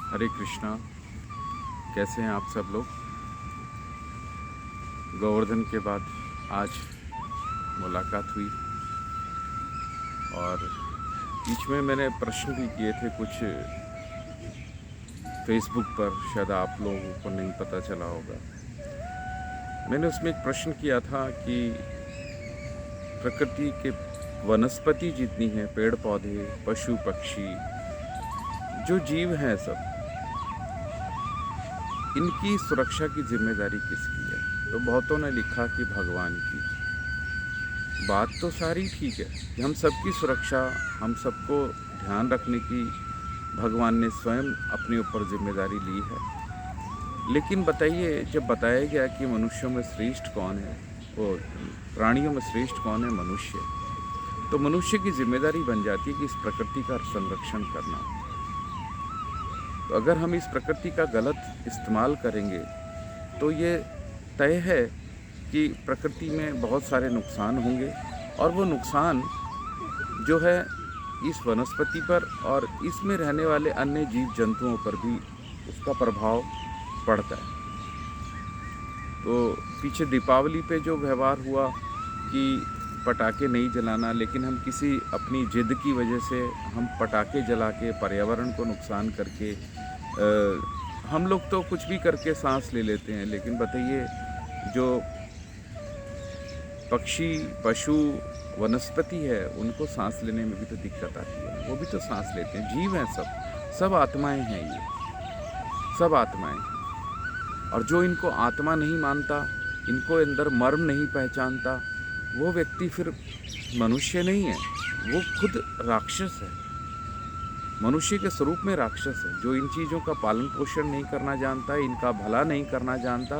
हरे कृष्णा। कैसे हैं आप सब लोग? गोवर्धन के बाद आज मुलाकात हुई और बीच में मैंने प्रश्न भी किए थे कुछ फेसबुक पर, शायद आप लोगों को नहीं पता चला होगा। मैंने उसमें एक प्रश्न किया था कि प्रकृति के वनस्पति जितनी हैं, पेड़ पौधे, पशु पक्षी, जो जीव हैं सब, इनकी सुरक्षा की जिम्मेदारी किसकी है? तो बहुतों ने लिखा कि भगवान की। बात तो सारी ठीक है कि हम सबकी सुरक्षा, हम सबको ध्यान रखने की भगवान ने स्वयं अपने ऊपर जिम्मेदारी ली है। लेकिन बताइए, जब बताया गया कि मनुष्यों में श्रेष्ठ कौन है, वो प्राणियों में श्रेष्ठ कौन है? मनुष्य। तो मनुष्य की जिम्मेदारी बन जाती है कि इस प्रकृति का संरक्षण करना। तो अगर हम इस प्रकृति का गलत इस्तेमाल करेंगे तो ये तय है कि प्रकृति में बहुत सारे नुकसान होंगे, और वो नुकसान जो है इस वनस्पति पर और इसमें रहने वाले अन्य जीव जंतुओं पर भी उसका प्रभाव पड़ता है। तो पीछे दीपावली पे जो व्यवहार हुआ कि पटाखे नहीं जलाना, लेकिन हम किसी अपनी जिद की वजह से हम पटाखे जला के पर्यावरण को नुकसान करके हम लोग तो कुछ भी करके सांस ले लेते हैं, लेकिन बताइए जो पक्षी, पशु, वनस्पति है, उनको सांस लेने में भी तो दिक्कत आती है। वो भी तो सांस लेते हैं, जीव हैं, सब आत्माएं हैं, ये सब आत्माएं हैं। और जो इनको आत्मा नहीं मानता, इनको अंदर मर्म नहीं पहचानता, वो व्यक्ति फिर मनुष्य नहीं है, वो खुद राक्षस है। मनुष्य के स्वरूप में राक्षस है। जो इन चीज़ों का पालन पोषण नहीं करना जानता, इनका भला नहीं करना जानता,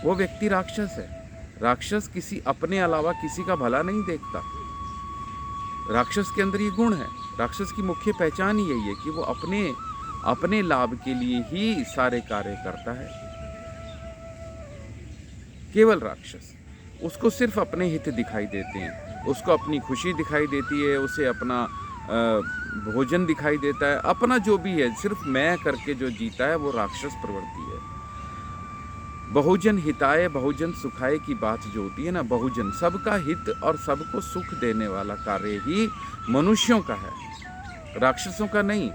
वो व्यक्ति राक्षस है। राक्षस किसी अपने अलावा किसी का भला नहीं देखता। राक्षस के अंदर ये गुण है। राक्षस की मुख्य पहचान ही यही है कि वो अपने लाभ के लिए ही सारे कार्य करता है। केवल राक्षस, उसको सिर्फ अपने हित दिखाई देते हैं, उसको अपनी खुशी दिखाई देती है, उसे अपना भोजन दिखाई देता है, अपना जो भी है सिर्फ मैं करके जो जीता है, वो राक्षस प्रवृत्ति है। बहुजन हिताय बहुजन सुखाय की बात जो होती है ना, बहुजन, सबका हित और सबको सुख देने वाला कार्य ही मनुष्यों का है, राक्षसों का नहीं।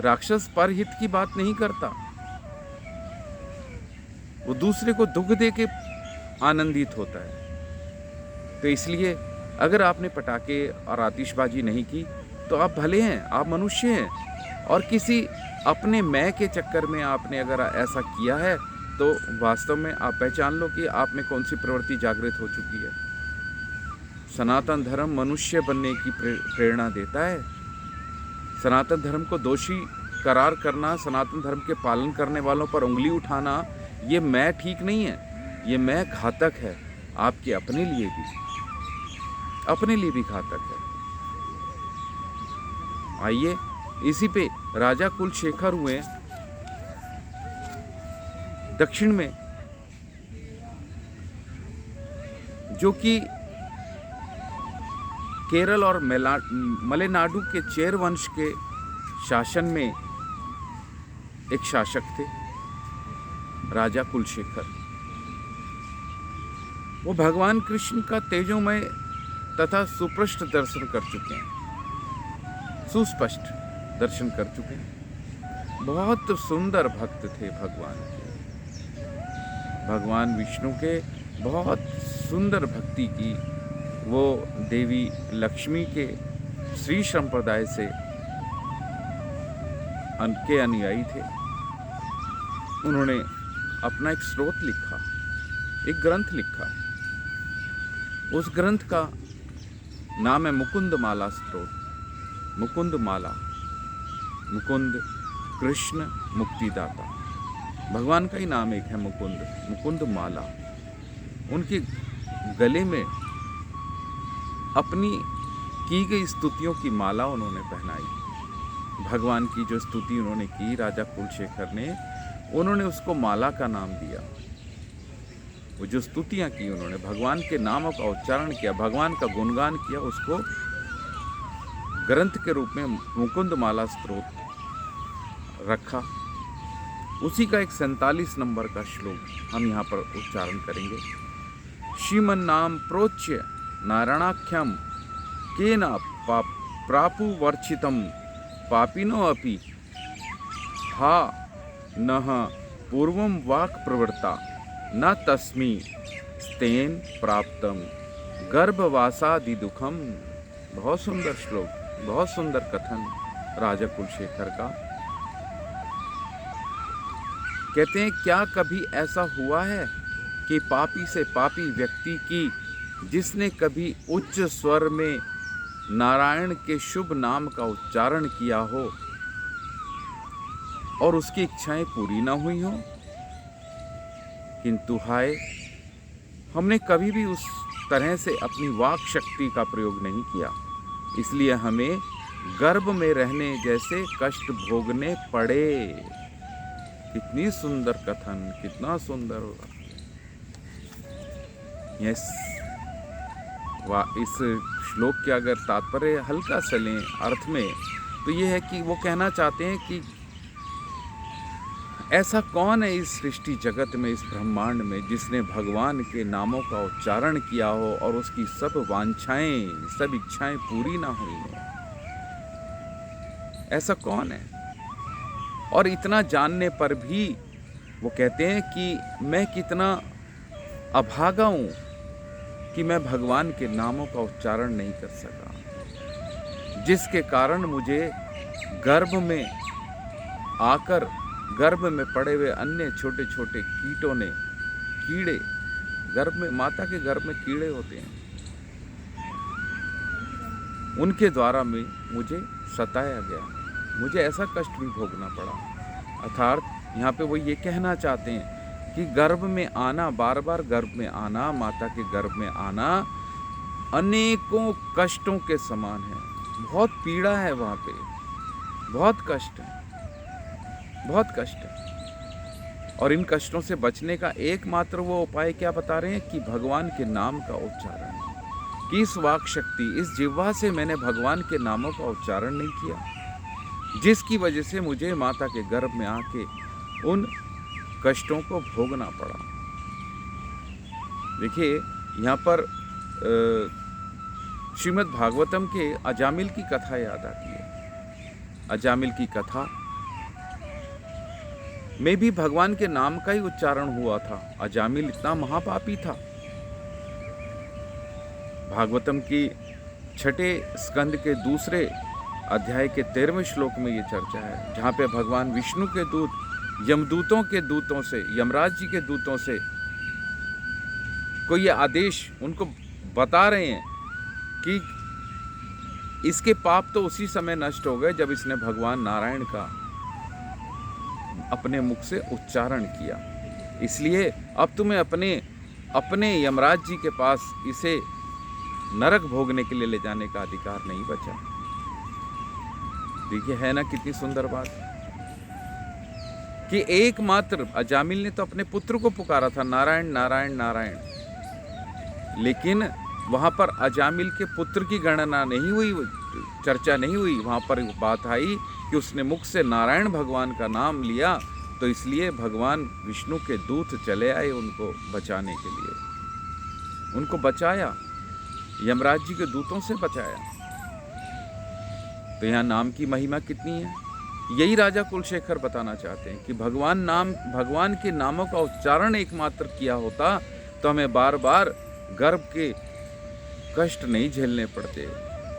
राक्षस परहित की बात नहीं करता, वो दूसरे को दुख दे के आनंदित होता है। तो इसलिए अगर आपने पटाखे और आतिशबाजी नहीं की तो आप भले हैं, आप मनुष्य हैं। और किसी अपने मैं के चक्कर में आपने अगर ऐसा किया है तो वास्तव में आप पहचान लो कि आप में कौन सी प्रवृत्ति जागृत हो चुकी है। सनातन धर्म मनुष्य बनने की प्रेरणा देता है। सनातन धर्म को दोषी करार करना, सनातन धर्म के पालन करने वालों पर उंगली उठाना, ये मैं ठीक नहीं है, ये मैं घातक है, आपके अपने लिए भी घातक है। आइए, इसी पे राजा कुलशेखर हुए दक्षिण में, जो कि केरल और मलेनाडु के चेर वंश के शासन में एक शासक थे, राजा कुलशेखर। वो भगवान कृष्ण का तेजोमय तथा सुस्पष्ट दर्शन कर चुके हैं, बहुत सुंदर भक्त थे भगवान के। भगवान विष्णु के बहुत सुंदर भक्ति की वो देवी लक्ष्मी के श्री संप्रदाय से के अनुयायी थे। उन्होंने अपना एक स्रोत लिखा, एक ग्रंथ लिखा। उस ग्रंथ का नाम है मुकुंद माला स्तोत्र। मुकुंद माला, मुकुंद कृष्ण मुक्तिदाता, भगवान का ही नाम एक है मुकुंद माला। उनके गले में अपनी की गई स्तुतियों की माला उन्होंने पहनाई। भगवान की जो स्तुति उन्होंने की, राजा कुलशेखर ने, उन्होंने उसको माला का नाम दिया। वो जो स्तुतियाँ की उन्होंने, भगवान के नामों का उच्चारण किया, भगवान का गुणगान किया, उसको ग्रंथ के रूप में मुकुंद माला स्तोत्र रखा। उसी का एक 47 नंबर का श्लोक हम यहाँ पर उच्चारण करेंगे। श्रीमन नाम प्रोच्य नारायणाख्यम केन प्रापु वर्षितम पापिनो अपि हा नः पूर्वम वाक् प्रवृत्ता न तस्मै स्तेन प्राप्तम गर्भवासादि दुखम। बहुत सुंदर श्लोक, बहुत सुंदर कथन राजा कुलशेखर का। कहते हैं क्या कभी ऐसा हुआ है कि पापी से पापी व्यक्ति की, जिसने कभी उच्च स्वर में नारायण के शुभ नाम का उच्चारण किया हो और उसकी इच्छाएं पूरी ना हुई हो? किंतु हाय, हमने कभी भी उस तरह से अपनी वाक शक्ति का प्रयोग नहीं किया, इसलिए हमें गर्भ में रहने जैसे कष्ट भोगने पड़े। कितनी सुंदर कथन, कितना सुंदर होगा। इस श्लोक के अगर तात्पर्य हल्का सा लें अर्थ में, तो ये है कि वो कहना चाहते हैं कि ऐसा कौन है इस सृष्टि जगत में, इस ब्रह्मांड में, जिसने भगवान के नामों का उच्चारण किया हो और उसकी सब वांछाएं, सब इच्छाएं पूरी ना हुई हो? ऐसा कौन है? और इतना जानने पर भी वो कहते हैं कि मैं कितना अभागा हूं कि मैं भगवान के नामों का उच्चारण नहीं कर सका, जिसके कारण मुझे गर्भ में आकर गर्भ में पड़े हुए अन्य छोटे छोटे कीटों ने, कीड़े, गर्भ में, माता के गर्भ में कीड़े होते हैं, उनके द्वारा में मुझे सताया गया, मुझे ऐसा कष्ट भी भोगना पड़ा। अर्थात यहाँ पे वो ये कहना चाहते हैं कि गर्भ में आना, बार बार गर्भ में आना, माता के गर्भ में आना अनेकों कष्टों के समान है। बहुत पीड़ा है वहाँ पे, बहुत कष्ट है, बहुत कष्ट है। और इन कष्टों से बचने का एकमात्र वो उपाय क्या बता रहे हैं कि भगवान के नाम का उच्चारण, कि इस वाक शक्ति, इस जिह्वा से मैंने भगवान के नामों का उच्चारण नहीं किया, जिसकी वजह से मुझे माता के गर्भ में आके उन कष्टों को भोगना पड़ा। देखिए यहाँ पर श्रीमद् भागवतम के अजामिल की कथा याद आती है। अजामिल की कथा में भी भगवान के नाम का ही उच्चारण हुआ था। अजामिल इतना महापापी था। भागवतम की 6 स्कंद के दूसरे अध्याय के 13वें श्लोक में ये चर्चा है, जहाँ पे भगवान विष्णु के दूत यमदूतों के दूतों से, यमराज जी के दूतों से को ये आदेश उनको बता रहे हैं कि इसके पाप तो उसी समय नष्ट हो गए जब इसने भगवान नारायण का अपने मुख से उच्चारण किया। इसलिए अब तुम्हें अपने यमराज जी के पास इसे नरक भोगने के लिए ले जाने का अधिकार नहीं बचा। देखिए है ना कितनी सुंदर बात, कि एकमात्र अजामिल ने तो अपने पुत्र को पुकारा था, नारायण नारायण नारायण, लेकिन वहां पर अजामिल के पुत्र की गणना नहीं हुई, चर्चा नहीं हुई। वहां पर बात आई कि उसने मुख से नारायण भगवान का नाम लिया, तो इसलिए भगवान विष्णु के दूत चले आए उनको बचाने के लिए, उनको बचाया, यमराज जी के दूतों से बचाया। तो यहाँ नाम की महिमा कितनी है, यही राजा कुलशेखर बताना चाहते हैं कि भगवान के नामों का उच्चारण एकमात्र किया होता तो हमें बार बार गर्भ के कष्ट नहीं झेलने पड़ते।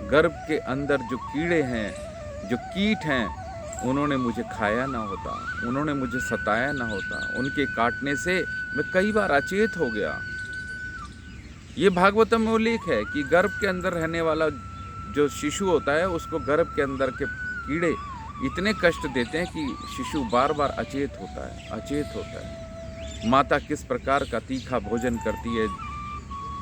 गर्भ के अंदर जो कीड़े हैं, जो कीट हैं, उन्होंने मुझे खाया ना होता, उन्होंने मुझे सताया ना होता, उनके काटने से मैं कई बार अचेत हो गया। ये भागवतम में उल्लेख है कि गर्भ के अंदर रहने वाला जो शिशु होता है, उसको गर्भ के अंदर के कीड़े इतने कष्ट देते हैं कि शिशु बार बार अचेत होता है। माता किस प्रकार का तीखा भोजन करती है,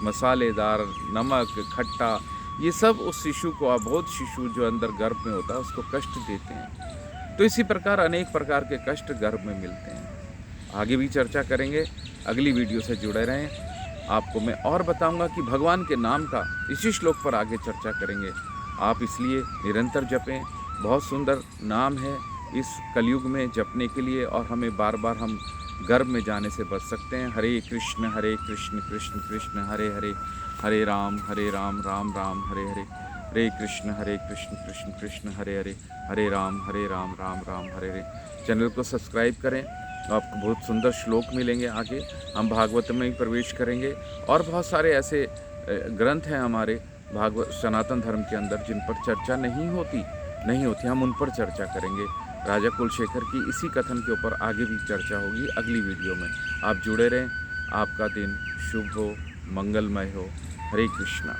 मसालेदार, नमक, खट्टा, ये सब उस शिशु को, अबोध शिशु जो अंदर गर्भ में होता है, उसको कष्ट देते हैं। तो इसी प्रकार अनेक प्रकार के कष्ट गर्भ में मिलते हैं। आगे भी चर्चा करेंगे, अगली वीडियो से जुड़े रहें। आपको मैं और बताऊंगा कि भगवान के नाम का इसी श्लोक पर आगे चर्चा करेंगे। आप इसलिए निरंतर जपें, बहुत सुंदर नाम है, इस कलयुग में जपने के लिए, और हमें बार बार हम गर्भ में जाने से बच सकते हैं। हरे कृष्ण कृष्ण कृष्ण हरे हरे, हरे राम राम राम हरे हरे, हरे कृष्ण कृष्ण कृष्ण हरे हरे, हरे राम राम राम हरे हरे। चैनल को सब्सक्राइब करें, आपको बहुत सुंदर श्लोक मिलेंगे। आगे हम भागवत में ही प्रवेश करेंगे, और बहुत सारे ऐसे ग्रंथ हैं हमारे भागवत सनातन धर्म के अंदर जिन पर चर्चा नहीं होती, हम उन पर चर्चा करेंगे। राजा कुलशेखर की इसी कथन के ऊपर आगे भी चर्चा होगी अगली वीडियो में। आप जुड़े रहें। आपका दिन शुभ हो, मंगलमय हो। हरे कृष्णा।